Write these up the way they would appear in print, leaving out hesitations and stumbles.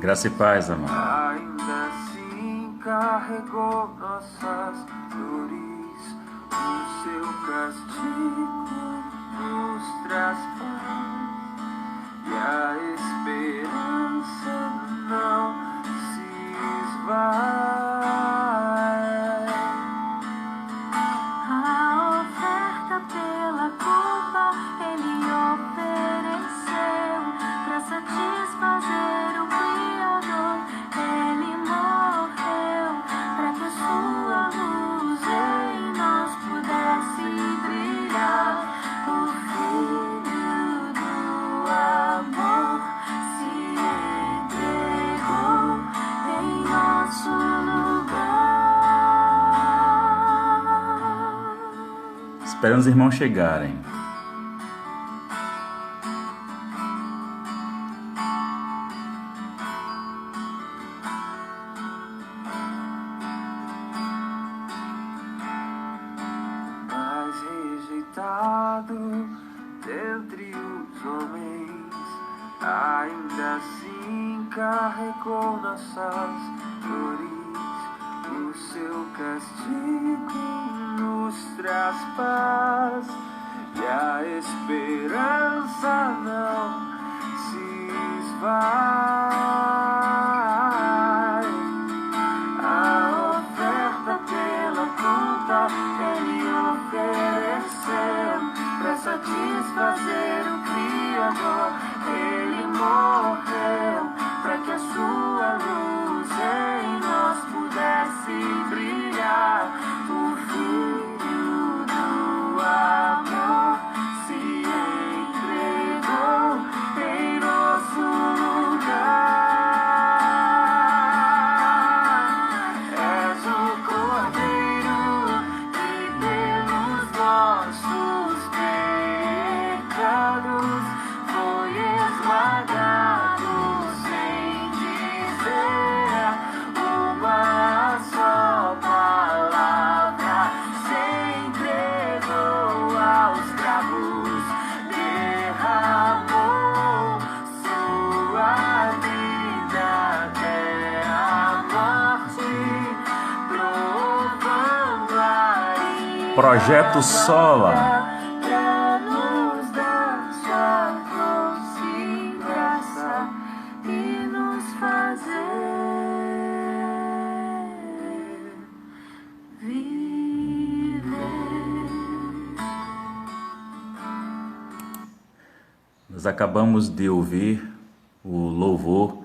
Graça e paz, amado. Ainda assim carregou nossas dores, o seu castigo nos traz paz, e a esperança não se esvai. A oferta pela culpa ele ofereceu para satisfazer o Criador. Ele morreu para que a sua luz em nós pudesse brilhar. O Filho do amor se entregou em nosso lugar. Esperando os irmãos chegarem. Mais rejeitado dentre os homens, ainda assim carregou nossas dores, o seu castigo nos traz paz, e a esperança não se esvai. A oferta pela culpa ele ofereceu para satisfazer o Criador. Ele morreu para que a sua luz em nós pudesse brilhar. O Filho do amor se entregou em nosso lugar. És o Cordeiro que pelos nossos pecados foi esmagado sem dizer uma só palavra. Se entregou aos cravos, derramou sua vida até a morte, provando a Projeto Sola. pra nos dar sua doce graça e nos fazer viver. Nós acabamos de ouvir o louvor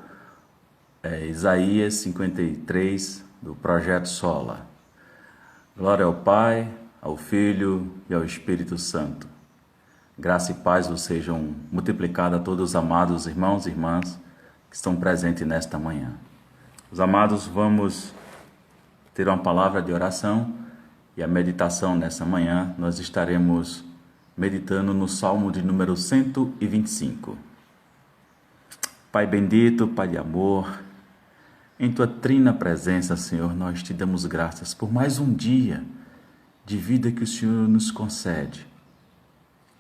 Isaías 53 do Projeto Sola. Glória ao Pai, ao Filho e ao Espírito Santo. Graça e paz vos sejam multiplicadas a todos os amados irmãos e irmãs que estão presentes nesta manhã. Os amados, vamos ter uma palavra de oração e a meditação nessa manhã. Nós estaremos meditando no Salmo de número 125. Pai bendito, Pai de amor, em Tua trina presença, Senhor, nós te damos graças por mais um dia de vida que o Senhor nos concede.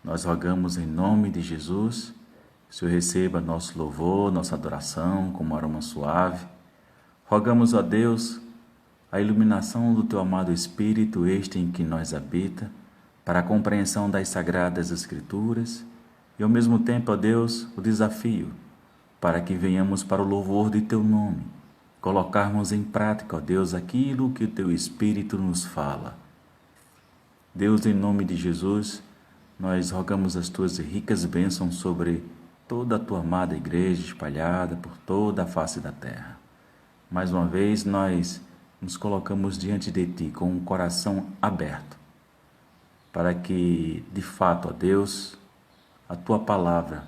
Nós rogamos em nome de Jesus, que o Senhor receba nosso louvor, nossa adoração como aroma suave. Rogamos a Deus a iluminação do Teu amado Espírito, este em que nós habita, para a compreensão das Sagradas Escrituras e ao mesmo tempo, ó Deus, o desafio para que venhamos para o louvor de Teu nome, colocarmos em prática, ó Deus, aquilo que o Teu Espírito nos fala. Deus, em nome de Jesus, nós rogamos as Tuas ricas bênçãos sobre toda a Tua amada igreja espalhada por toda a face da terra. Mais uma vez, nós nos colocamos diante de Ti com um coração aberto, para que, de fato, ó Deus, a Tua palavra,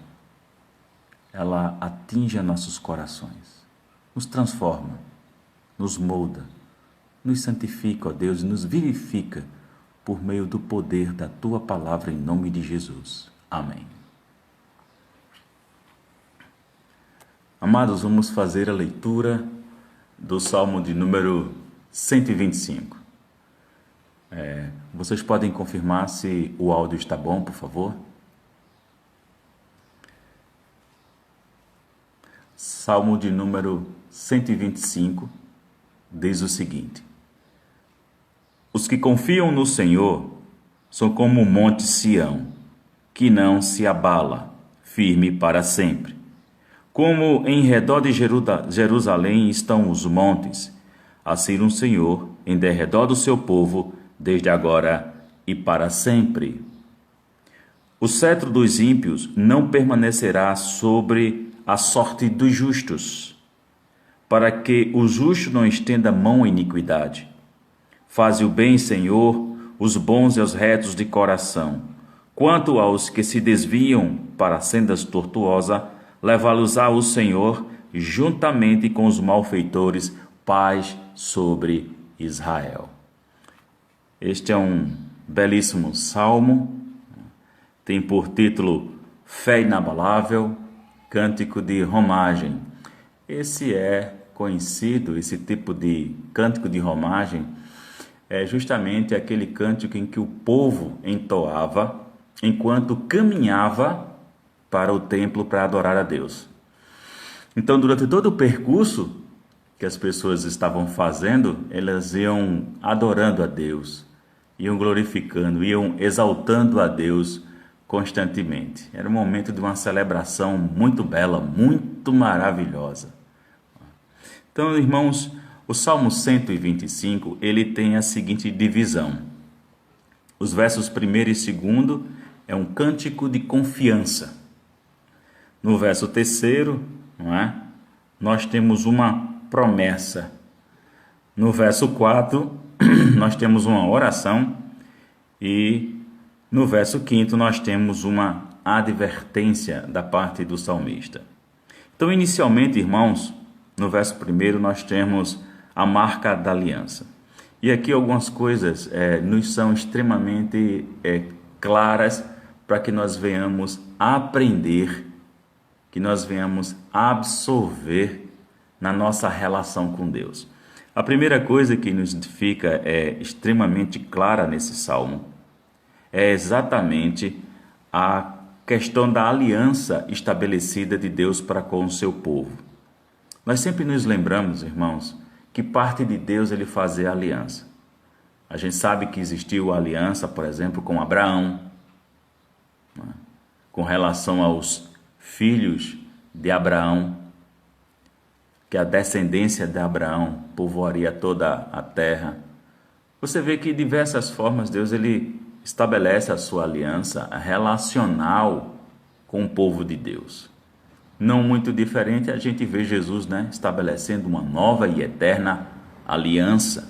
ela atinja nossos corações, nos transforma, nos molda, nos santifica, ó Deus, e nos vivifica por meio do poder da Tua palavra, em nome de Jesus. Amém. Amados, vamos fazer a leitura do Salmo de número 125. Vocês podem confirmar se o áudio está bom, por favor? Salmo de número 125, diz o seguinte: Os que confiam no Senhor são como o monte Sião, que não se abala, firme para sempre. Como em redor de Jerusalém estão os montes, assim o Senhor em derredor do seu povo, desde agora e para sempre. O cetro dos ímpios não permanecerá sobre a sorte dos justos, para que o justo não estenda mão à iniquidade. Faze o bem, Senhor, os bons e os retos de coração. Quanto aos que se desviam para sendas tortuosas, levá-los-á o Senhor, juntamente com os malfeitores, paz sobre Israel. Este é um belíssimo salmo, tem por título Fé Inabalável, Cântico de Romagem. Esse é conhecido, esse tipo de cântico de romagem, é justamente aquele cântico em que o povo entoava enquanto caminhava para o templo para adorar a Deus. Então, durante todo o percurso que as pessoas estavam fazendo, elas iam adorando a Deus, iam glorificando, iam exaltando a Deus constantemente. Era um momento de uma celebração muito bela, muito maravilhosa. Então, irmãos, o Salmo 125, ele tem a seguinte divisão. Os versos 1º e 2º é um cântico de confiança. No verso 3º, não é? Nós temos uma promessa. No verso 4, nós temos uma oração. E no verso 5º, nós temos uma advertência da parte do salmista. Então, inicialmente, irmãos, no verso 1º, nós temos a marca da aliança. E aqui algumas coisas nos são extremamente claras para que nós venhamos aprender, que nós venhamos absorver na nossa relação com Deus. A primeira coisa que nos fica extremamente clara nesse salmo é exatamente a questão da aliança estabelecida de Deus para com o seu povo. Nós sempre nos lembramos, irmãos, que parte de Deus ele fazer aliança. A gente sabe que existiu aliança, por exemplo, com Abraão, com relação aos filhos de Abraão, que a descendência de Abraão povoaria toda a terra. Você vê que de diversas formas Deus ele estabelece a sua aliança relacional com o povo de Deus. Não muito diferente, a gente vê Jesus, estabelecendo uma nova e eterna aliança.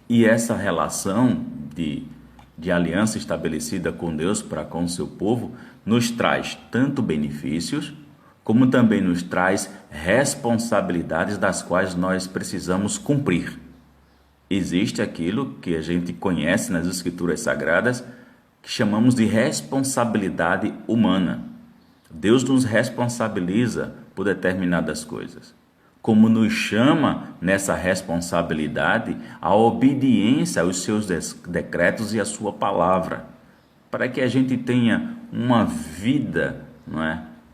E essa relação de aliança estabelecida com Deus para com o seu povo nos traz tanto benefícios, como também nos traz responsabilidades das quais nós precisamos cumprir. Existe aquilo que a gente conhece nas Escrituras Sagradas, que chamamos de responsabilidade humana. Deus nos responsabiliza por determinadas coisas. Como nos chama nessa responsabilidade a obediência aos seus decretos e à sua palavra, para que a gente tenha uma vida,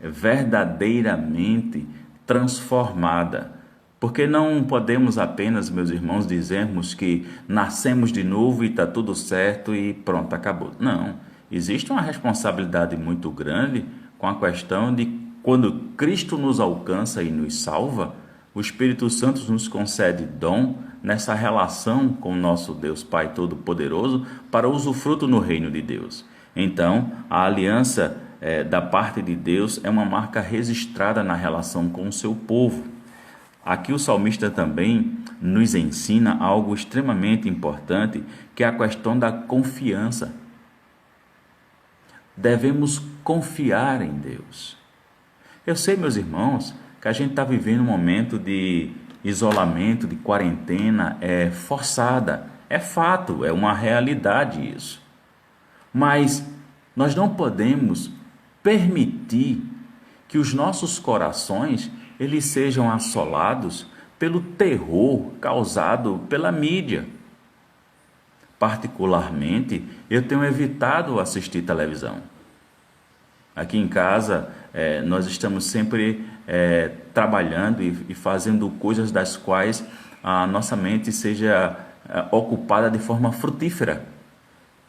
verdadeiramente transformada. Porque não podemos apenas, meus irmãos, dizermos que nascemos de novo e está tudo certo e pronto, acabou. Não, existe uma responsabilidade muito grande com a questão de quando Cristo nos alcança e nos salva, o Espírito Santo nos concede dom nessa relação com o nosso Deus Pai Todo-Poderoso para usufruto no reino de Deus. Então, a aliança da parte de Deus é uma marca registrada na relação com o seu povo. Aqui o salmista também nos ensina algo extremamente importante, que é a questão da confiança. Devemos confiar em Deus. Eu sei, meus irmãos, que a gente está vivendo um momento de isolamento, de quarentena forçada. É fato, é uma realidade isso. Mas nós não podemos permitir que os nossos corações eles sejam assolados pelo terror causado pela mídia. Particularmente, eu tenho evitado assistir televisão. Aqui em casa, nós estamos sempre trabalhando e fazendo coisas das quais a nossa mente seja ocupada de forma frutífera.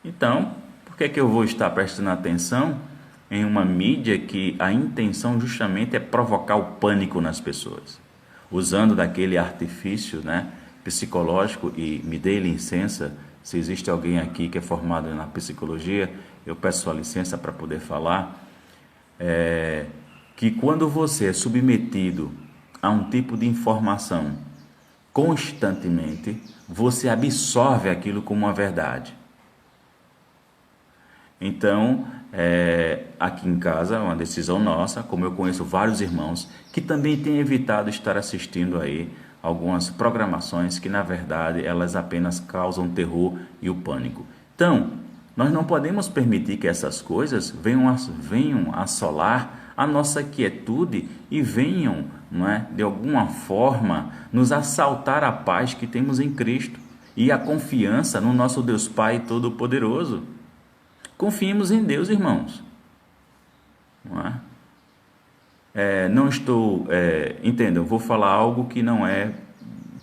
Então, por que eu vou estar prestando atenção em uma mídia que a intenção justamente é provocar o pânico nas pessoas? Usando daquele artifício, né, psicológico, e me dê licença, se existe alguém aqui que é formado na psicologia, eu peço sua licença para poder falar, que quando você é submetido a um tipo de informação constantemente, você absorve aquilo como uma verdade. Então, aqui em casa, é uma decisão nossa, como eu conheço vários irmãos que também têm evitado estar assistindo aí algumas programações que, na verdade, elas apenas causam terror e o pânico. Então, nós não podemos permitir que essas coisas venham assolar a nossa quietude e venham, não é, de alguma forma, nos assaltar a paz que temos em Cristo e a confiança no nosso Deus Pai Todo-Poderoso. Confiemos em Deus, irmãos. Não é? Não estou... entendam, vou falar algo que não é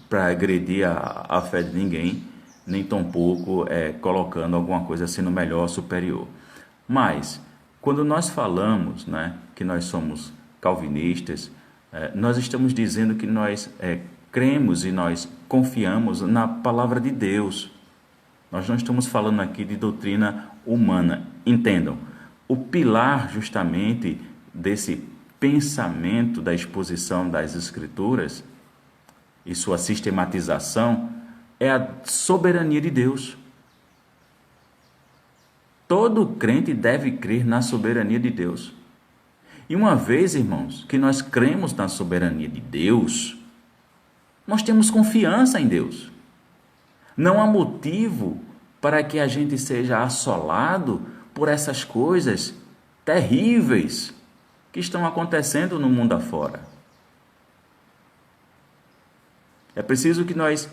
para agredir a fé de ninguém, nem tampouco colocando alguma coisa sendo melhor ou superior. Mas, quando nós falamos, né, que nós somos calvinistas, nós estamos dizendo que nós cremos e nós confiamos na palavra de Deus. Nós não estamos falando aqui de doutrina humana. Entendam, o pilar justamente desse pensamento da exposição das Escrituras e sua sistematização é a soberania de Deus. Todo crente deve crer na soberania de Deus. E uma vez, irmãos, que nós cremos na soberania de Deus, nós temos confiança em Deus. Não há motivo para que a gente seja assolado por essas coisas terríveis que estão acontecendo no mundo afora. É preciso que nós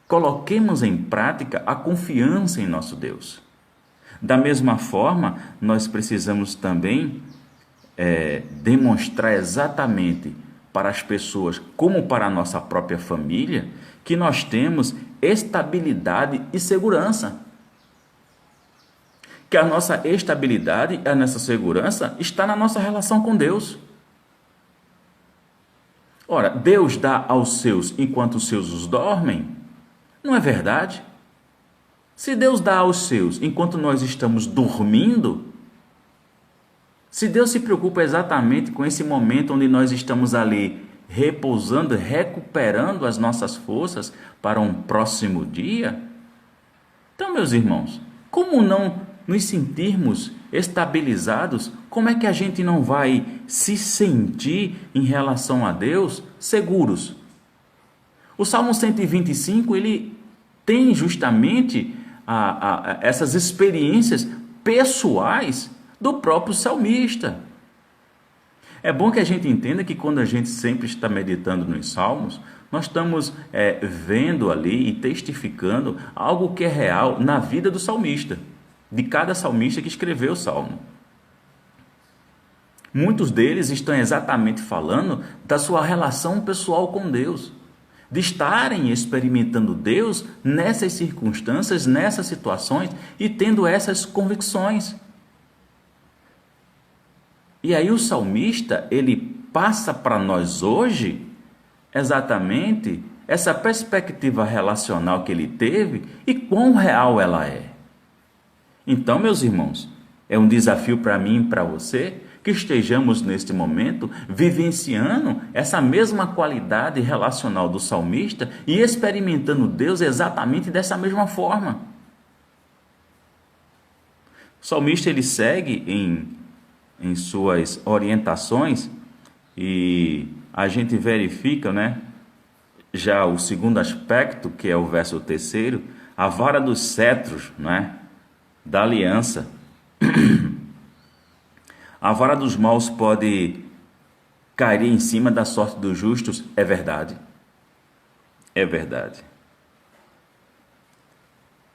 coloquemos em prática a confiança em nosso Deus. Da mesma forma, nós precisamos também demonstrar exatamente para as pessoas, como para a nossa própria família, que nós temos estabilidade e segurança. Que a nossa estabilidade e a nossa segurança está na nossa relação com Deus. Ora, Deus dá aos seus enquanto os seus os dormem? Não é verdade? Se Deus dá aos seus enquanto nós estamos dormindo, se Deus se preocupa exatamente com esse momento onde nós estamos ali repousando, recuperando as nossas forças para um próximo dia, então, meus irmãos, como não nos sentirmos estabilizados, como é que a gente não vai se sentir em relação a Deus seguros? O Salmo 125, ele tem justamente essas experiências pessoais do próprio salmista. É bom que a gente entenda que quando a gente sempre está meditando nos Salmos, nós estamos vendo ali e testificando algo que é real na vida do salmista, de cada salmista que escreveu o Salmo. Muitos deles estão exatamente falando da sua relação pessoal com Deus, de estarem experimentando Deus nessas circunstâncias, nessas situações e tendo essas convicções. E aí o salmista, ele passa para nós hoje exatamente essa perspectiva relacional que ele teve e quão real ela é. Então, meus irmãos, é um desafio para mim e para você que estejamos neste momento vivenciando essa mesma qualidade relacional do salmista e experimentando Deus exatamente dessa mesma forma. O salmista, ele segue em suas orientações e a gente verifica, né, já o segundo aspecto, que é o verso 3, a vara dos cetros, né, da aliança. A vara dos maus pode cair em cima da sorte dos justos, é verdade. É verdade.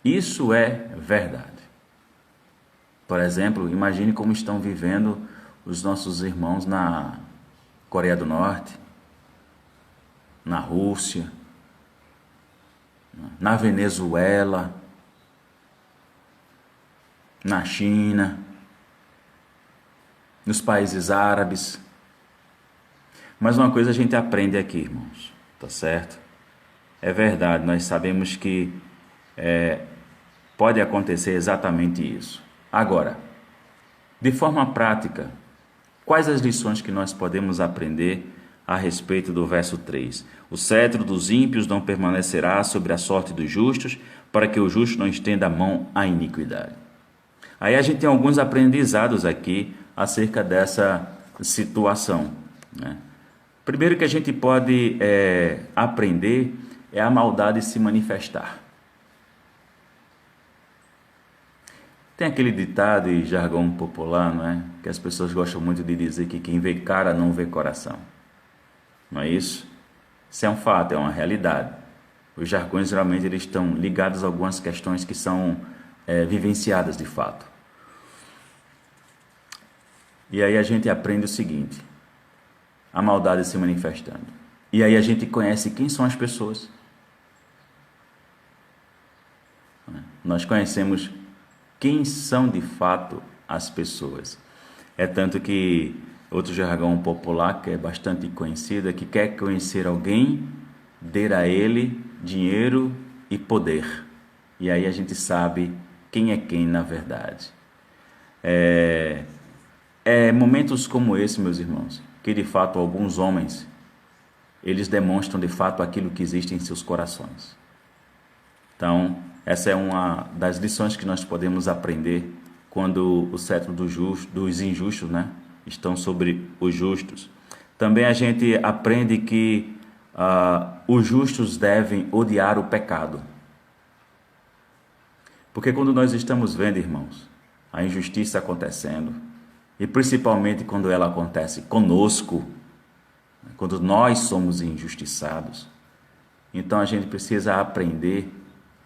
Isso é verdade. Por exemplo, imagine como estão vivendo os nossos irmãos na Coreia do Norte, na Rússia, na Venezuela, na China, nos países árabes. Mas uma coisa a gente aprende aqui, irmãos, tá certo? É verdade, nós sabemos que pode acontecer exatamente isso. Agora, de forma prática, quais as lições que nós podemos aprender a respeito do verso 3? O cetro dos ímpios não permanecerá sobre a sorte dos justos, para que o justo não estenda a mão à iniquidade. Aí a gente tem alguns aprendizados aqui acerca dessa situação, né? Primeiro que a gente pode aprender é a maldade se manifestar. Tem aquele ditado e jargão popular, não é? Que as pessoas gostam muito de dizer que quem vê cara não vê coração. Não é isso? Isso é um fato, é uma realidade. Os jargões geralmente eles estão ligados a algumas questões que são vivenciadas de fato. E aí a gente aprende o seguinte: a maldade se manifestando. E aí a gente conhece quem são as pessoas. Nós conhecemos quem são de fato as pessoas. É tanto que outro jargão popular que é bastante conhecido é que quer conhecer alguém, dê a ele dinheiro e poder. E aí a gente sabe quem é quem na verdade. Momentos como esse, meus irmãos, que de fato alguns homens, eles demonstram de fato aquilo que existe em seus corações. Então, essa é uma das lições que nós podemos aprender quando o cetro dos injustos, né, estão sobre os justos. Também a gente aprende que os justos devem odiar o pecado. Porque quando nós estamos vendo, irmãos, a injustiça acontecendo, e principalmente quando ela acontece conosco, quando nós somos injustiçados, então a gente precisa aprender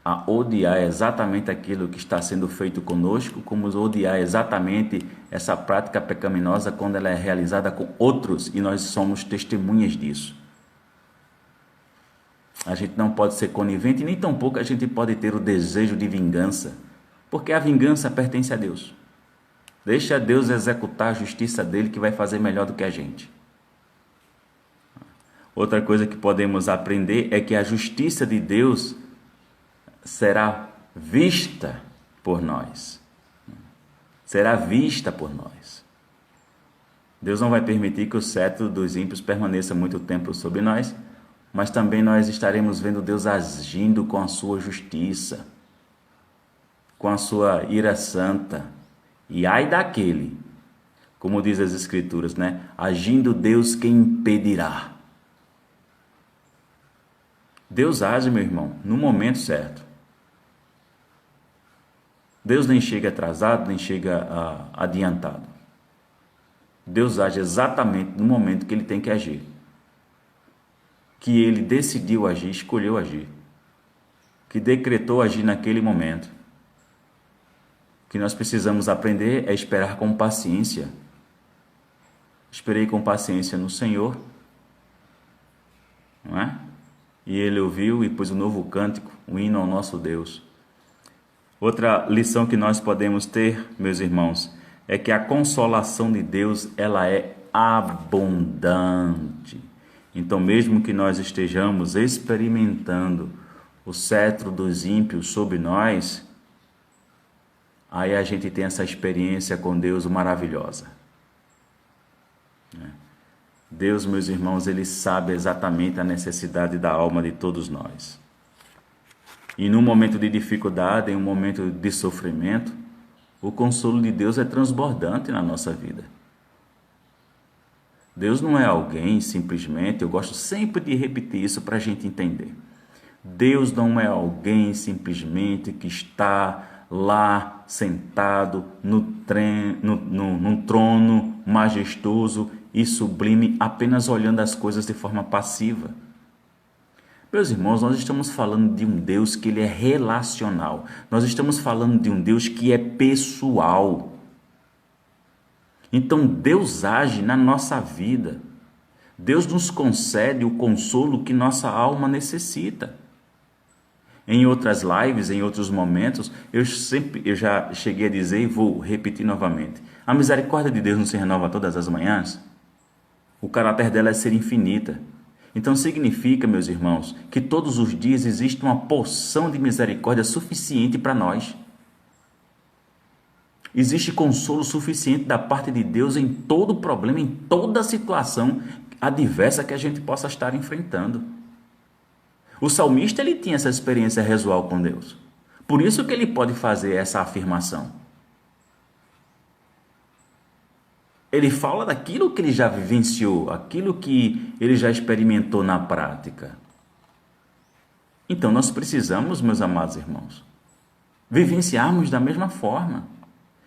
a odiar exatamente aquilo que está sendo feito conosco, como odiar exatamente essa prática pecaminosa quando ela é realizada com outros e nós somos testemunhas disso. A gente não pode ser conivente e nem tampouco a gente pode ter o desejo de vingança, porque a vingança pertence a Deus. Deixa Deus executar a justiça dele, que vai fazer melhor do que a gente. Outra coisa que podemos aprender é que a justiça de Deus será vista por nós. Será vista por nós. Deus não vai permitir que o cetro dos ímpios permaneça muito tempo sobre nós, mas também nós estaremos vendo Deus agindo com a sua justiça, com a sua ira santa. E ai daquele, como diz as Escrituras, né? Agindo Deus, quem impedirá? Deus age, meu irmão, no momento certo. Deus nem chega atrasado, nem chega adiantado. Deus age exatamente no momento que ele tem que agir. Que ele decidiu agir, escolheu agir. Que decretou agir naquele momento. O que nós precisamos aprender é esperar com paciência. Esperei com paciência no Senhor, não é? E ele ouviu e pôs um novo cântico, um hino ao nosso Deus. Outra lição que nós podemos ter, meus irmãos, é que a consolação de Deus, ela é abundante. Então, mesmo que nós estejamos experimentando o cetro dos ímpios sobre nós, aí a gente tem essa experiência com Deus maravilhosa. Deus, meus irmãos, ele sabe exatamente a necessidade da alma de todos nós. E num momento de dificuldade, em um momento de sofrimento, o consolo de Deus é transbordante na nossa vida. Deus não é alguém simplesmente, eu gosto sempre de repetir isso para a gente entender. Deus não é alguém simplesmente que está lá sentado num trono majestoso e sublime, apenas olhando as coisas de forma passiva. Meus irmãos, nós estamos falando de um Deus que ele é relacional. Nós estamos falando de um Deus que é pessoal. Então Deus age na nossa vida. Deus nos concede o consolo que nossa alma necessita. Em outras lives, em outros momentos, eu já cheguei a dizer e vou repetir novamente. A misericórdia de Deus não se renova todas as manhãs? O caráter dela é ser infinita. Então significa, meus irmãos, que todos os dias existe uma porção de misericórdia suficiente para nós. Existe consolo suficiente da parte de Deus em todo problema, em toda situação adversa que a gente possa estar enfrentando. O salmista, ele tinha essa experiência resual com Deus. Por isso que ele pode fazer essa afirmação. Ele fala daquilo que ele já vivenciou, aquilo que ele já experimentou na prática. Então nós precisamos, meus amados irmãos, vivenciarmos da mesma forma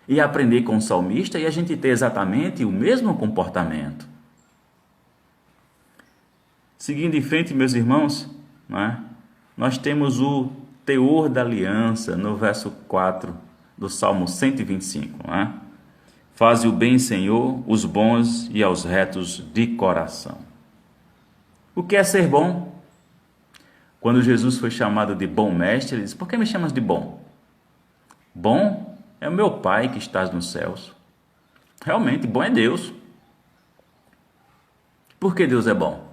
e aprender com o salmista e a gente ter exatamente o mesmo comportamento. Seguindo em frente, meus irmãos, nós temos o teor da aliança no verso 4 do Salmo 125. Faze o bem, Senhor, os bons e aos retos de coração. O que é ser bom? Quando Jesus foi chamado de bom mestre, ele disse: por que me chamas de bom? Bom é o meu Pai que estás nos céus. Realmente, bom é Deus. Por que Deus é bom?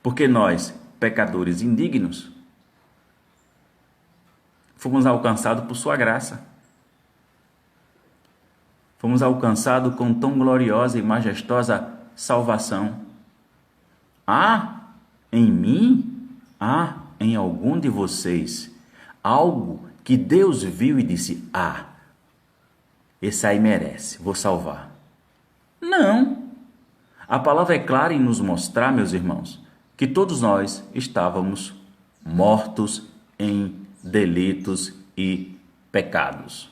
Porque nós, pecadores indignos, fomos alcançados por sua graça. Fomos alcançados com tão gloriosa e majestosa salvação. Há em mim, há em algum de vocês algo que Deus viu e disse: esse aí merece, vou salvar. Não. A palavra é clara em nos mostrar, meus irmãos, que todos nós estávamos mortos em delitos e pecados.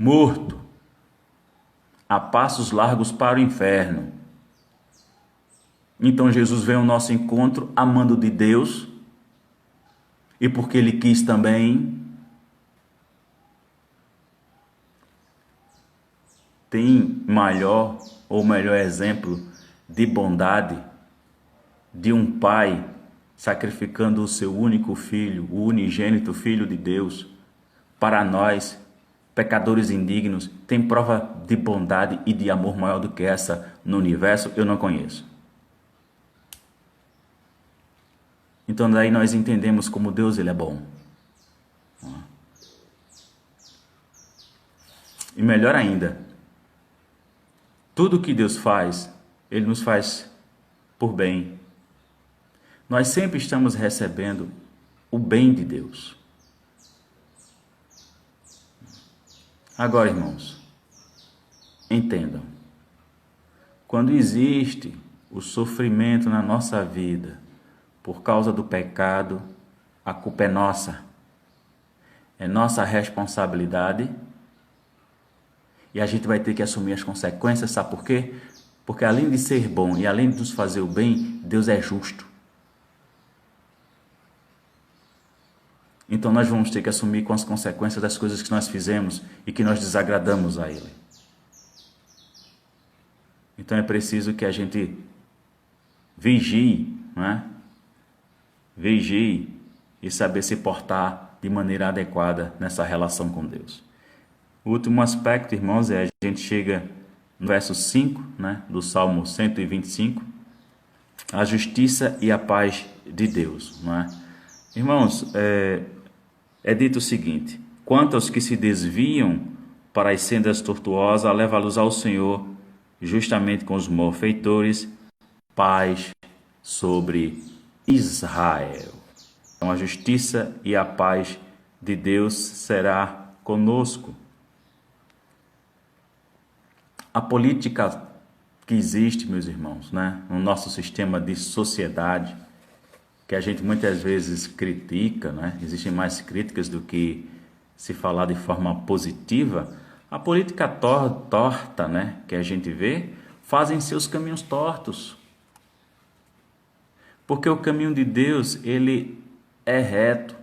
Morto, a passos largos para o inferno. Então Jesus veio ao nosso encontro amando de Deus, e porque Ele quis também. Tem maior ou melhor exemplo de bondade de um pai sacrificando o seu único filho, o unigênito Filho de Deus, para nós, pecadores indignos? Tem prova de bondade e de amor maior do que essa no universo? Eu não conheço. Então daí nós entendemos como Deus ele é bom. E melhor ainda, tudo que Deus faz, Ele nos faz por bem. Nós sempre estamos recebendo o bem de Deus. Agora, irmãos, entendam. Quando existe o sofrimento na nossa vida por causa do pecado, a culpa é nossa. É nossa responsabilidade. E a gente vai ter que assumir as consequências, sabe por quê? Porque além de ser bom e além de nos fazer o bem, Deus é justo. Então nós vamos ter que assumir com as consequências das coisas que nós fizemos e que nós desagradamos a Ele. Então é preciso que a gente vigie, não é? Vigie e saber se portar de maneira adequada nessa relação com Deus. O último aspecto, irmãos, a gente chega no verso 5, do Salmo 125, a justiça e a paz de Deus. Irmãos, é dito o seguinte: quanto aos que se desviam para as sendas tortuosas, leva-los ao Senhor, justamente com os malfeitores, paz sobre Israel. Então a justiça e a paz de Deus será conosco. A política que existe, meus irmãos, no nosso sistema de sociedade, que a gente muitas vezes critica, existem mais críticas do que se falar de forma positiva. A política torta, que a gente vê, fazem seus caminhos tortos. Porque o caminho de Deus, ele é reto,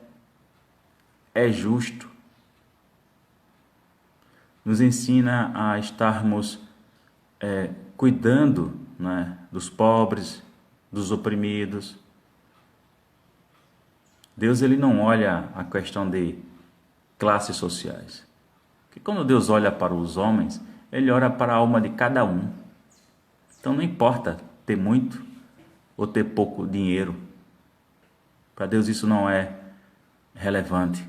é justo. nos ensina a estarmos cuidando, né, dos pobres, dos oprimidos. Deus, ele não olha a questão de classes sociais. Porque quando Deus olha para os homens, ele olha para a alma de cada um. Então não importa ter muito ou ter pouco dinheiro. Para Deus isso não é relevante.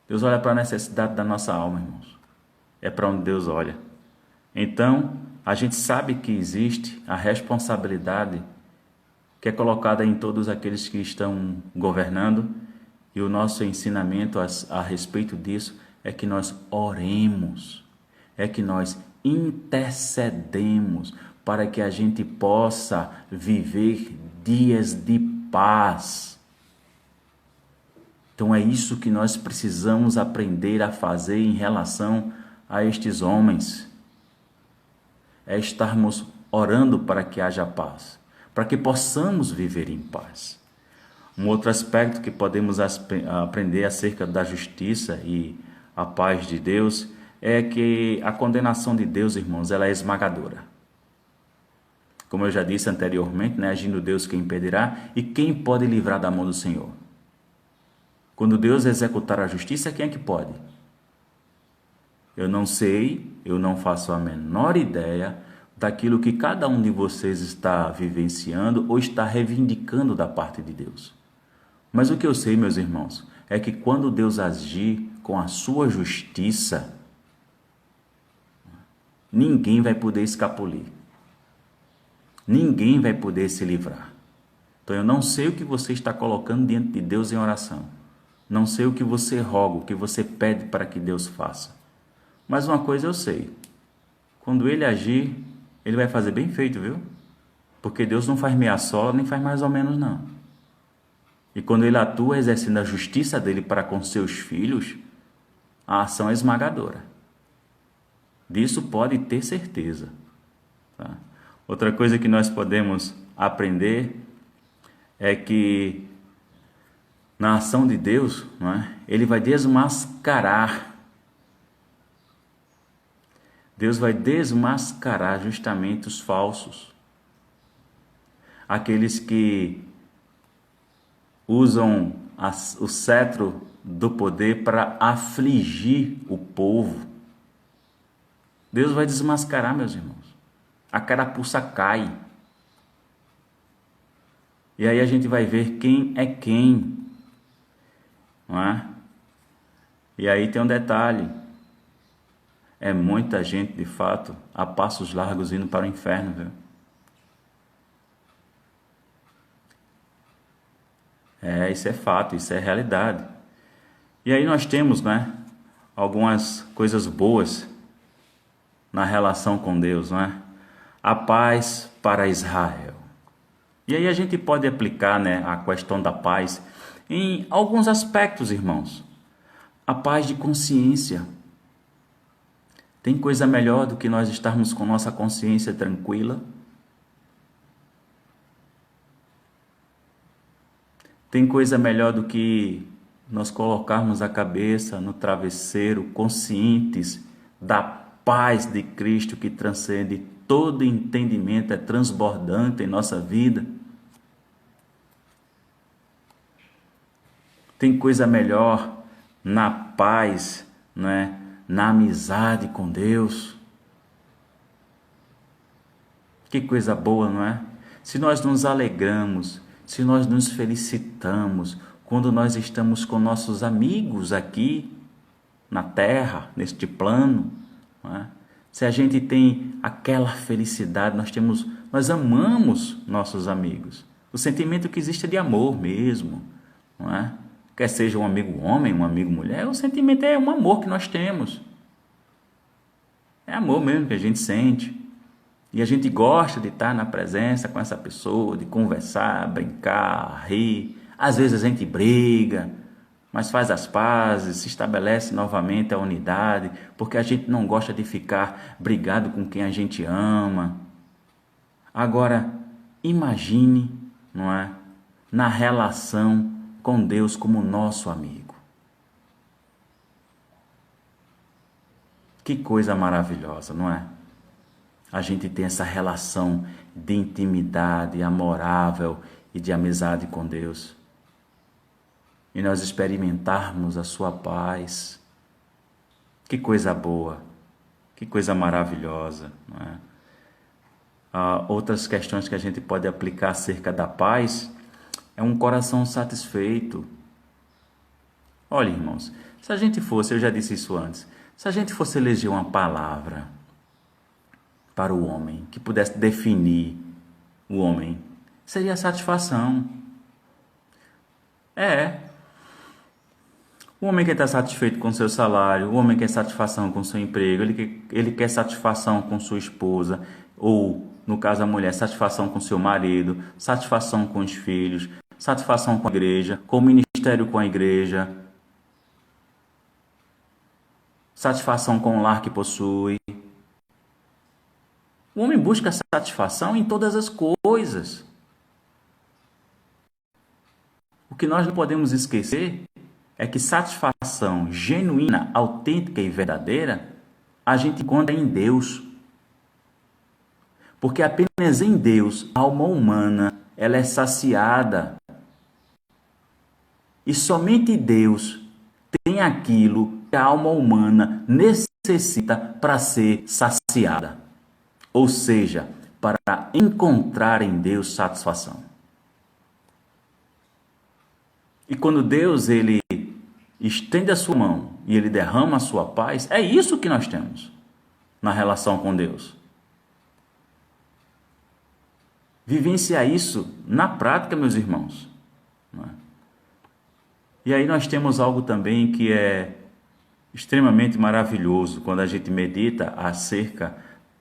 Deus olha para a necessidade da nossa alma, irmãos. É para onde Deus olha. Então, a gente sabe que existe a responsabilidade que é colocada em todos aqueles que estão governando, e o nosso ensinamento a respeito disso é que nós oremos, é que nós intercedemos para que a gente possa viver dias de paz. Então é isso que nós precisamos aprender a fazer em relação a estes homens. É estarmos orando para que haja paz, para que possamos viver em paz. Um outro aspecto que podemos aprender acerca da justiça e a paz de Deus é que a condenação de Deus, irmãos, ela é esmagadora. Como eu já disse anteriormente, né, agindo Deus, quem impedirá? E quem pode livrar da mão do Senhor? Quando Deus executar a justiça, quem é que pode? Eu não sei, eu não faço a menor ideia daquilo que cada um de vocês está vivenciando ou está reivindicando da parte de Deus. Mas o que eu sei, meus irmãos, é que quando Deus agir com a sua justiça, ninguém vai poder escapulir. Ninguém vai poder se livrar. Então eu não sei o que você está colocando diante de Deus em oração. Não sei o que você roga, o que você pede para que Deus faça. Mas uma coisa eu sei. Quando Ele agir, Ele vai fazer bem feito, viu? Porque Deus não faz meia sola, nem faz mais ou menos, não. E quando Ele atua exercendo a justiça dEle para com seus filhos, a ação é esmagadora. Disso pode ter certeza. Tá? Outra coisa que nós podemos aprender é que na ação de Deus, não é? Ele vai desmascarar. Deus vai desmascarar justamente os falsos. Aqueles que usam o cetro do poder para afligir o povo. Deus vai desmascarar, meus irmãos. A carapuça cai. E aí a gente vai ver quem é quem. Não é? E aí tem um detalhe. É muita gente, de fato, a passos largos indo para o inferno, viu? Isso é fato, isso é realidade. E aí nós temos, né, algumas coisas boas na relação com Deus, não é? A paz para Israel. E aí a gente pode aplicar, né, a questão da paz em alguns aspectos, irmãos. A paz de consciência. Tem coisa melhor do que nós estarmos com nossa consciência tranquila? Tem coisa melhor do que nós colocarmos a cabeça no travesseiro, conscientes da paz de Cristo que transcende todo entendimento, é transbordante em nossa vida? Tem coisa melhor na paz, não é? Na amizade com Deus? Que coisa boa, não é? Se nós nos alegramos, se nós nos felicitamos quando nós estamos com nossos amigos aqui na terra, neste plano, não é? Se a gente tem aquela felicidade, nós amamos nossos amigos. O sentimento que existe é de amor mesmo, não é? Quer seja um amigo homem, um amigo mulher, o sentimento é um amor que nós temos. É amor mesmo que a gente sente. E a gente gosta de estar na presença com essa pessoa, de conversar, brincar, rir. Às vezes a gente briga, mas faz as pazes, se estabelece novamente a unidade, porque a gente não gosta de ficar brigado com quem a gente ama. Agora, imagine, não é, na relação com Deus como nosso amigo. Que coisa maravilhosa, não é? A gente tem essa relação de intimidade amorável e de amizade com Deus. E nós experimentarmos a sua paz. Que coisa boa, que coisa maravilhosa, não é? Outras questões que a gente pode aplicar acerca da paz é um coração satisfeito. Olha, irmãos, se a gente fosse, eu já disse isso antes, se a gente fosse eleger uma palavra para o homem que pudesse definir o homem, seria a satisfação. O homem que está satisfeito com seu salário, o homem quer satisfação com seu emprego, ele quer satisfação com sua esposa, ou, no caso a mulher, satisfação com seu marido, satisfação com os filhos, satisfação com a igreja, com o ministério com a igreja, satisfação com o lar que possui. O homem busca satisfação em todas as coisas. O que nós não podemos esquecer é que satisfação genuína, autêntica e verdadeira, a gente encontra em Deus. Porque apenas em Deus, a alma humana, ela é saciada. E somente Deus tem aquilo que a alma humana necessita para ser saciada. Ou seja, para encontrar em Deus satisfação. E quando Deus ele estende a sua mão e ele derrama a sua paz, é isso que nós temos na relação com Deus. Vivenciar isso na prática, meus irmãos. E aí nós temos algo também que é extremamente maravilhoso quando a gente medita acerca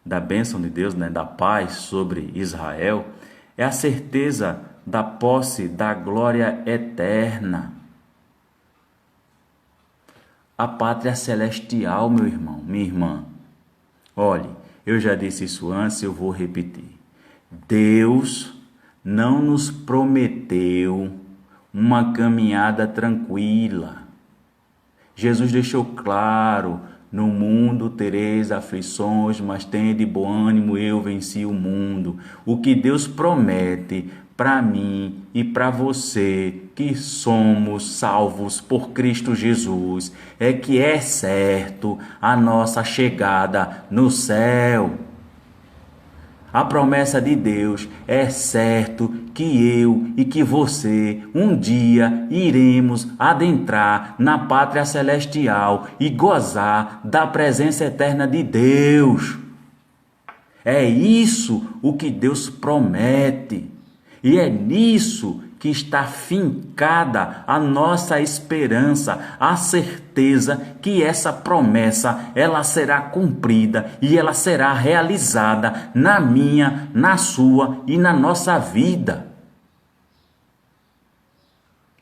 da bênção de Deus, da paz sobre Israel, é a certeza da posse da glória eterna. A pátria celestial, meu irmão, minha irmã. Olhe, eu já disse isso antes, eu vou repetir. Deus não nos prometeu uma caminhada tranquila. Jesus deixou claro: no mundo tereis aflições, mas tende bom ânimo, eu venci o mundo. O que Deus promete para mim e para você, que somos salvos por Cristo Jesus, é que é certo a nossa chegada no céu. A promessa de Deus é certo que eu e que você um dia iremos adentrar na pátria celestial e gozar da presença eterna de Deus. É isso o que Deus promete. E é nisso que está fincada a nossa esperança, a certeza que essa promessa ela será cumprida e ela será realizada na minha, na sua e na nossa vida.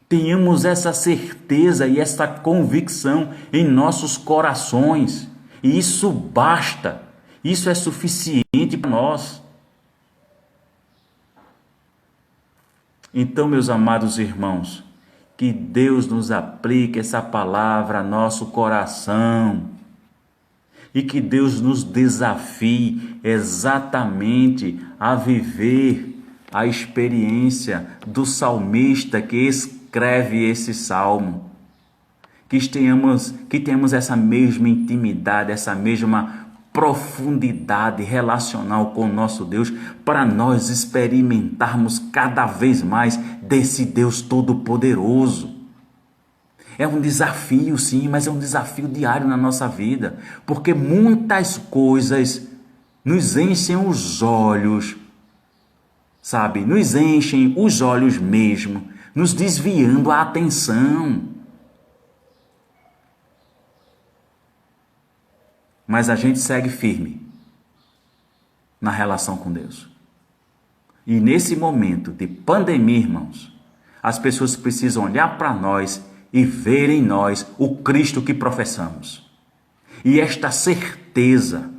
Tenhamos essa certeza e essa convicção em nossos corações, e isso basta, isso é suficiente para nós. Então, meus amados irmãos, que Deus nos aplique essa palavra a nosso coração e que Deus nos desafie exatamente a viver a experiência do salmista que escreve esse salmo. Que tenhamos essa mesma intimidade, essa mesma profundidade relacional com o nosso Deus, para nós experimentarmos cada vez mais desse Deus Todo-Poderoso. É um desafio, sim, mas é um desafio diário na nossa vida, porque muitas coisas nos enchem os olhos, sabe? Nos enchem os olhos mesmo, nos desviando a atenção. Mas a gente segue firme na relação com Deus. E nesse momento de pandemia, irmãos, as pessoas precisam olhar para nós e ver em nós o Cristo que professamos. E esta certeza,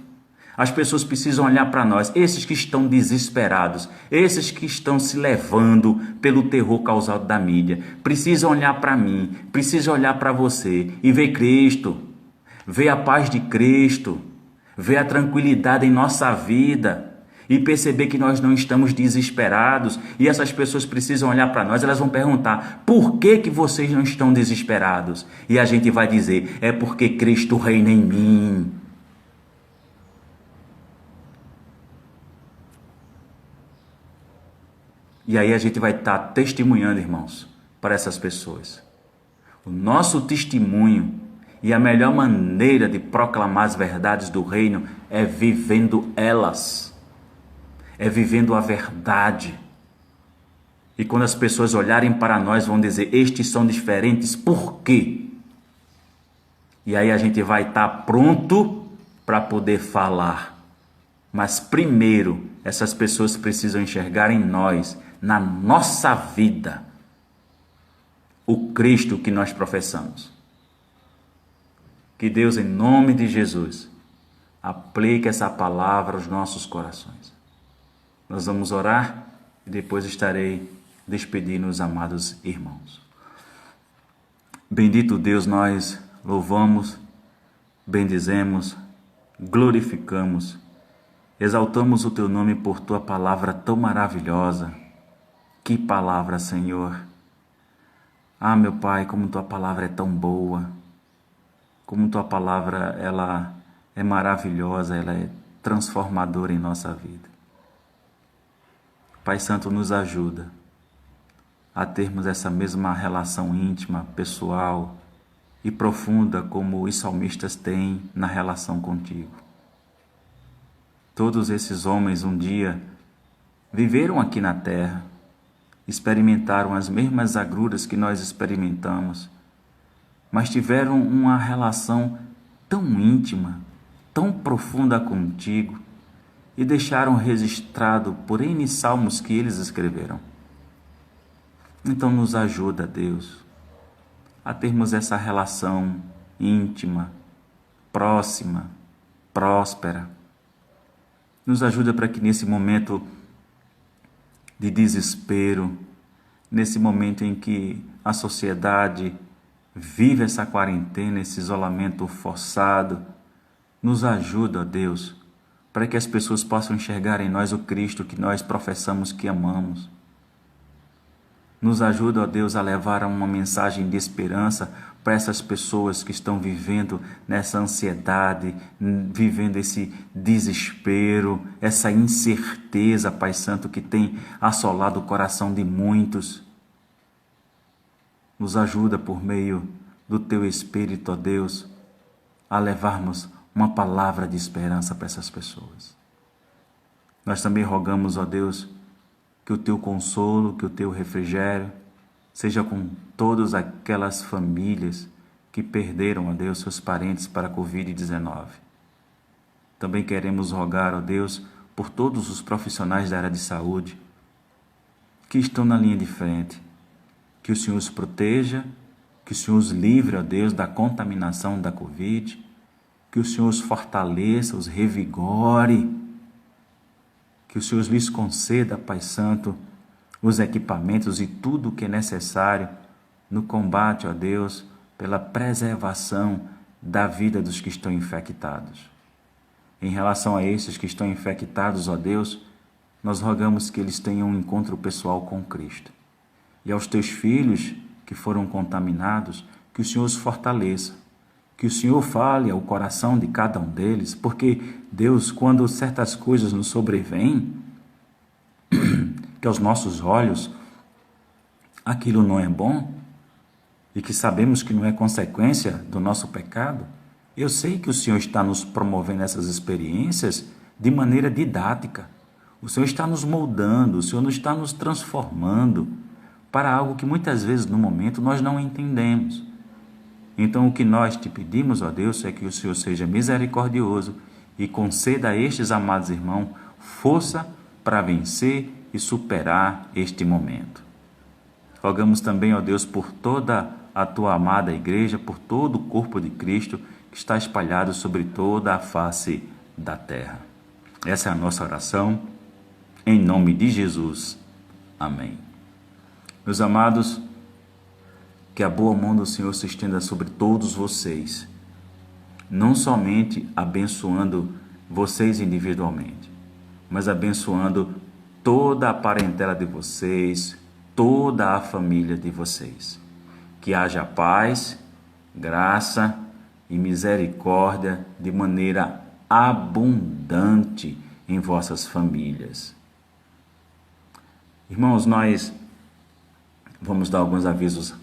as pessoas precisam olhar para nós, esses que estão desesperados, esses que estão se levando pelo terror causado da mídia, precisam olhar para mim, precisam olhar para você e ver Cristo. ver a paz de Cristo, ver a tranquilidade em nossa vida e perceber que nós não estamos desesperados. E essas pessoas precisam olhar para nós, elas vão perguntar: por que vocês não estão desesperados? E a gente vai dizer: é porque Cristo reina em mim. E aí a gente vai estar testemunhando, irmãos, para essas pessoas. O nosso testemunho e a melhor maneira de proclamar as verdades do reino é vivendo elas. É vivendo a verdade. E quando as pessoas olharem para nós, vão dizer: estes são diferentes, por quê? E aí a gente vai estar pronto para poder falar. Mas primeiro, essas pessoas precisam enxergar em nós, na nossa vida, o Cristo que nós professamos. Que Deus, em nome de Jesus, aplique essa palavra aos nossos corações. Nós vamos orar e depois estarei despedindo os amados irmãos. Bendito Deus, nós louvamos, bendizemos, glorificamos, exaltamos o Teu nome por Tua palavra tão maravilhosa. Que palavra, Senhor! Ah, meu Pai, como Tua palavra é tão boa, como Tua palavra ela é maravilhosa, ela é transformadora em nossa vida. Pai Santo, nos ajuda a termos essa mesma relação íntima, pessoal e profunda como os salmistas têm na relação contigo. Todos esses homens um dia viveram aqui na terra, experimentaram as mesmas agruras que nós experimentamos, mas tiveram uma relação tão íntima, tão profunda contigo e deixaram registrado por N salmos que eles escreveram. Então nos ajuda, Deus, a termos essa relação íntima, próxima, próspera. Nos ajuda para que nesse momento de desespero, nesse momento em que a sociedade vive essa quarentena, esse isolamento forçado, nos ajuda, ó Deus, para que as pessoas possam enxergar em nós o Cristo que nós professamos que amamos. Nos ajuda, ó Deus, a levar uma mensagem de esperança para essas pessoas que estão vivendo nessa ansiedade, vivendo esse desespero, essa incerteza, Pai Santo, que tem assolado o coração de muitos. Nos ajuda por meio do Teu Espírito, ó Deus, a levarmos uma palavra de esperança para essas pessoas. Nós também rogamos, ó Deus, que o Teu consolo, que o Teu refrigério seja com todas aquelas famílias que perderam, ó Deus, seus parentes para a Covid-19. Também queremos rogar, ó Deus, por todos os profissionais da área de saúde que estão na linha de frente, que o Senhor os proteja, que o Senhor os livre, ó Deus, da contaminação da Covid, que o Senhor os fortaleça, os revigore, que o Senhor lhes conceda, Pai Santo, os equipamentos e tudo o que é necessário no combate, ó Deus, pela preservação da vida dos que estão infectados. Em relação a esses que estão infectados, ó Deus, nós rogamos que eles tenham um encontro pessoal com Cristo. E aos Teus filhos que foram contaminados, que o Senhor os fortaleça, que o Senhor fale ao coração de cada um deles, porque, Deus, quando certas coisas nos sobrevêm, que aos nossos olhos aquilo não é bom, e que sabemos que não é consequência do nosso pecado, eu sei que o Senhor está nos promovendo essas experiências de maneira didática. O Senhor está nos moldando, o Senhor está nos transformando para algo que muitas vezes no momento nós não entendemos. Então o que nós te pedimos, ó Deus, é que o Senhor seja misericordioso e conceda a estes amados irmãos força para vencer e superar este momento. Rogamos também, ó Deus, por toda a Tua amada igreja, por todo o corpo de Cristo que está espalhado sobre toda a face da terra. Essa é a nossa oração, em nome de Jesus. Amém. Meus amados, que a boa mão do Senhor se estenda sobre todos vocês. não somente abençoando vocês individualmente, mas abençoando toda a parentela de vocês, toda a família de vocês. Que haja paz, graça e misericórdia de maneira abundante em vossas famílias. Irmãos, nós vamos dar alguns avisos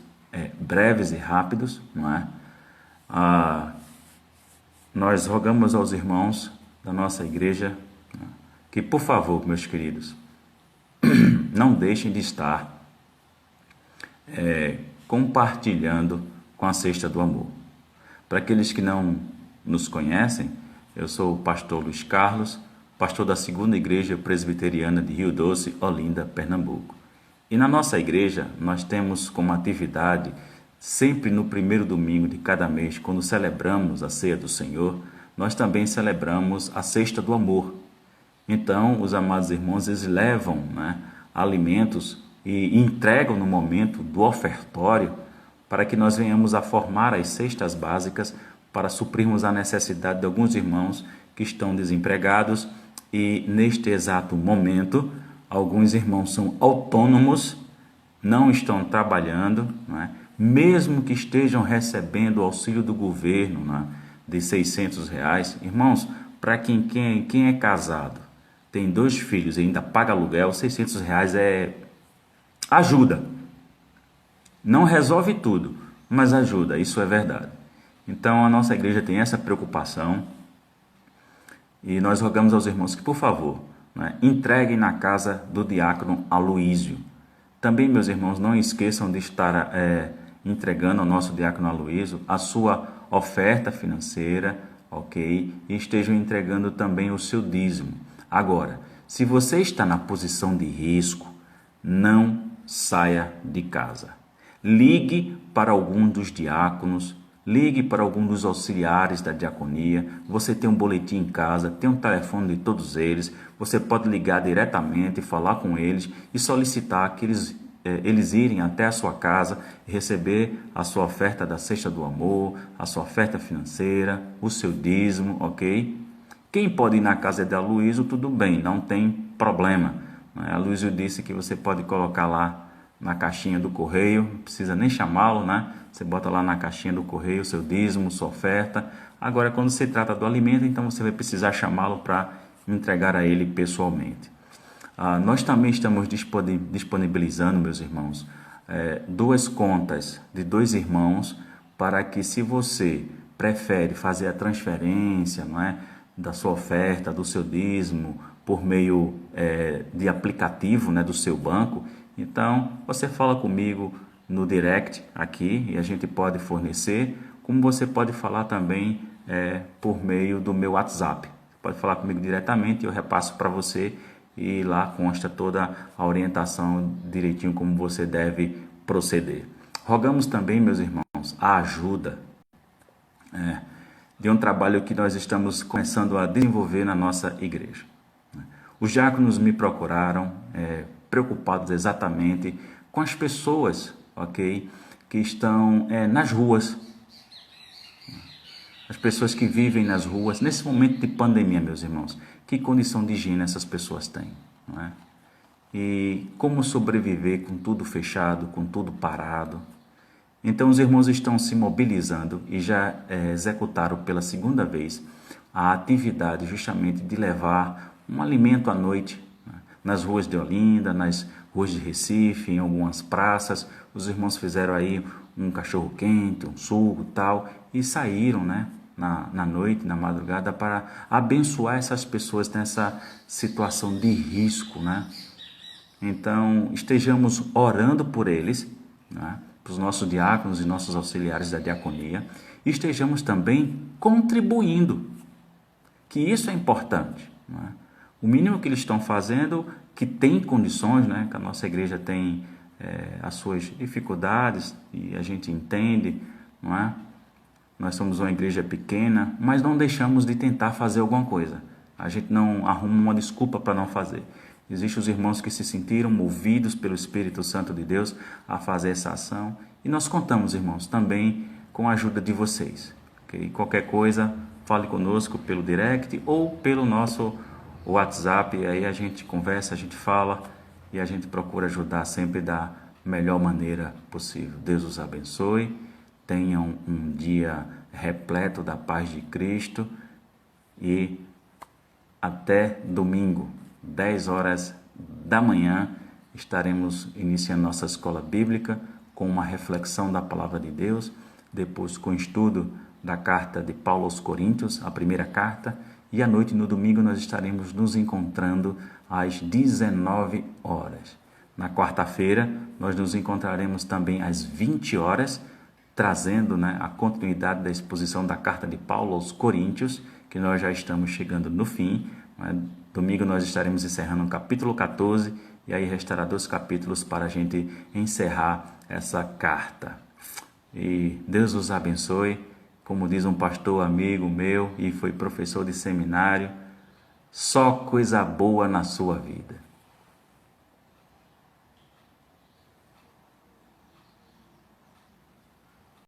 breves e rápidos, não é? Nós rogamos aos irmãos da nossa igreja que, por favor, meus queridos, não deixem de estar compartilhando com a Cesta do Amor. Para aqueles que não nos conhecem, eu sou o pastor Luiz Carlos, pastor da 2ª Igreja Presbiteriana de Rio Doce, Olinda, Pernambuco. E na nossa igreja, nós temos como atividade, sempre no primeiro domingo de cada mês, quando celebramos a Ceia do Senhor, nós também celebramos a Cesta do Amor. Então, os amados irmãos, eles levam alimentos e entregam no momento do ofertório para que nós venhamos a formar as cestas básicas para suprirmos a necessidade de alguns irmãos que estão desempregados e, neste exato momento, alguns irmãos são autônomos, não estão trabalhando, mesmo que estejam recebendo o auxílio do governo de R$600. Irmãos, para quem é casado, tem 2 filhos e ainda paga aluguel, R$600 ajuda. Não resolve tudo, mas ajuda, isso é verdade. Então a nossa igreja tem essa preocupação e nós rogamos aos irmãos que, por favor, entreguem na casa do diácono Aloísio. Também, meus irmãos, não esqueçam de estar entregando ao nosso diácono Aloísio a sua oferta financeira, ok? E estejam entregando também o seu dízimo. Agora, se você está na posição de risco, não saia de casa. Ligue para algum dos diáconos, ligue para algum dos auxiliares da diaconia. Você tem um boletim em casa, tem um telefone de todos eles. Você pode ligar diretamente, falar com eles e solicitar que eles irem até a sua casa e receber a sua oferta da Cesta do Amor, a sua oferta financeira, o seu dízimo, ok? Quem pode ir na casa de Aloísio, tudo bem, não tem problema. Aloísio disse que você pode colocar lá na caixinha do correio, não precisa nem chamá-lo, Você bota lá na caixinha do correio o seu dízimo, sua oferta. Agora, quando se trata do alimento, então você vai precisar chamá-lo para entregar a ele pessoalmente. Nós também estamos disponibilizando, meus irmãos, 2 contas de 2 irmãos para que, se você prefere fazer a transferência, da sua oferta, do seu dízimo, por meio de aplicativo, do seu banco, então você fala comigo no direct aqui e a gente pode fornecer, como você pode falar também por meio do meu WhatsApp. Pode falar comigo diretamente, eu repasso para você e lá consta toda a orientação direitinho como você deve proceder. Rogamos também, meus irmãos, a ajuda de um trabalho que nós estamos começando a desenvolver na nossa igreja. Os diáconos me procuraram preocupados exatamente com as pessoas, ok, que estão nas ruas. As pessoas que vivem nas ruas, nesse momento de pandemia, meus irmãos, que condição de higiene essas pessoas têm? E como sobreviver com tudo fechado, com tudo parado? Então os irmãos estão se mobilizando e já executaram pela 2ª vez a atividade justamente de levar um alimento à noite nas ruas de Olinda, nas ruas de Recife, em algumas praças. Os irmãos fizeram aí um cachorro quente, um suco e tal, e saíram na noite, na madrugada, para abençoar essas pessoas nessa situação de risco. Então estejamos orando por eles, para os nossos diáconos e nossos auxiliares da diaconia, e estejamos também contribuindo, que isso é importante. O mínimo que eles estão fazendo, que tem condições, que a nossa igreja tem as suas dificuldades e a gente entende, Nós somos uma igreja pequena, mas não deixamos de tentar fazer alguma coisa. A gente não arruma uma desculpa para não fazer. Existem os irmãos que se sentiram movidos pelo Espírito Santo de Deus a fazer essa ação. E nós contamos, irmãos, também com a ajuda de vocês. ok? Qualquer coisa, fale conosco pelo direct ou pelo nosso WhatsApp, e aí a gente conversa, a gente fala e a gente procura ajudar sempre da melhor maneira possível. Deus os abençoe, tenham um dia repleto da paz de Cristo e até domingo, 10 horas da manhã, estaremos iniciando nossa escola bíblica com uma reflexão da palavra de Deus, depois com o estudo da carta de Paulo aos Coríntios, a primeira carta, e à noite, no domingo, nós estaremos nos encontrando às 19 horas. Na quarta-feira, nós nos encontraremos também às 20 horas, trazendo a continuidade da exposição da carta de Paulo aos Coríntios, que nós já estamos chegando no fim. Domingo nós estaremos encerrando o capítulo 14, e aí restará 2 capítulos para a gente encerrar essa carta. E Deus os abençoe. Como diz um pastor amigo meu e foi professor de seminário, só coisa boa na sua vida.